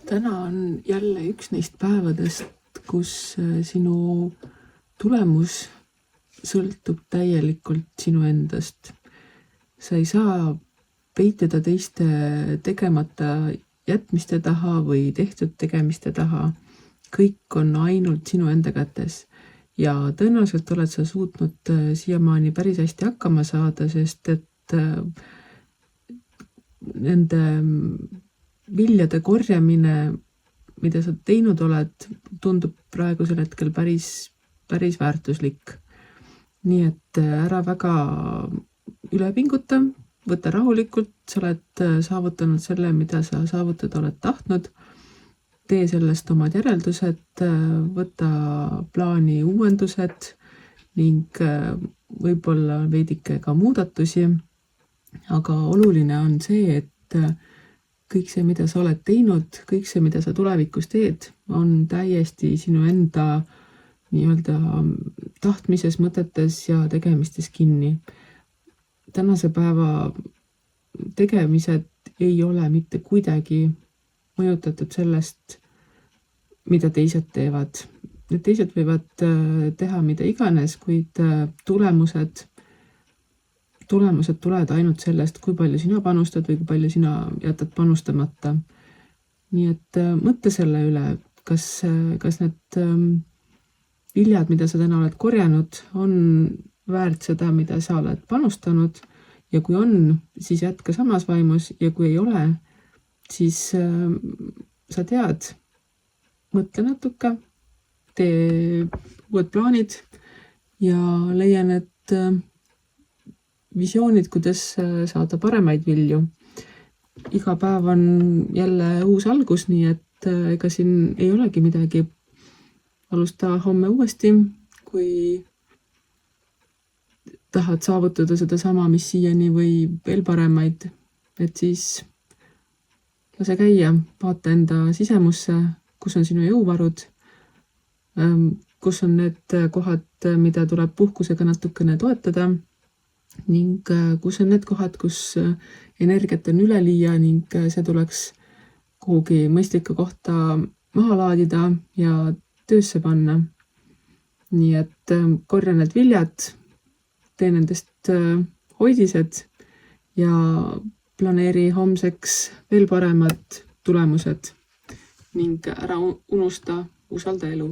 Täna on jälle üks neist päevadest, kus sinu tulemus sõltub täielikult sinu endast. Sa ei saa peituda teiste tegemata jätmiste taha või tehtud tegemiste taha. Kõik on ainult sinu enda kätes. Ja tõenäoliselt oled sa suutnud siiamaani päris hästi hakkama saada, sest et nende viljade korjamine, mida sa teinud oled, tundub praegusel hetkel päris väärtuslik. Nii et ära väga üle pinguta, võta rahulikult, sa oled saavutanud selle, mida sa saavutada oled tahtnud. Tee sellest omad järeldused, võta plaani uuendused ning võib-olla veidike ka muudatusi. Aga oluline on see, et kõik see, mida sa oled teinud, kõik see, mida sa tulevikus teed, on täiesti sinu enda nii-öelda tahtmises, mõtetes ja tegemistes kinni. Tänase päeva tegemised ei ole mitte kuidagi mõjutatud sellest, mida teised teevad. Need teised võivad teha mida iganes, kuid tulemused tulevad ainult sellest, kui palju sina panustad või kui palju sina jätad panustamata. Nii et mõtle selle üle, kas need viljad, mida sa täna oled korjanud, on väärt seda, mida sa oled panustanud, ja kui on, siis jätka samas vaimus, ja kui ei ole, siis sa tead, mõtle natuke, tee uued plaanid ja leia need visioonid, kuidas saada paremaid vilju. Iga päev on jälle uus algus, nii et ega siin ei olegi midagi. Alusta homme uuesti, kui tahad saavutada seda sama, mis siiani või veel paremaid, et siis lase käia, vaata enda sisemusse, kus on sinu jõuvarud, kus on need kohad, mida tuleb puhkusega natukene toetada, ning kus on need kohad, kus energiat on üleliia ning see tuleks kuhugi mõistlikku kohta maha laadida ja töösse panna. Nii et korja need viljad, tee nendest hoidised ja planeeri homseks veel paremad tulemused ning ära unusta, usalda elu.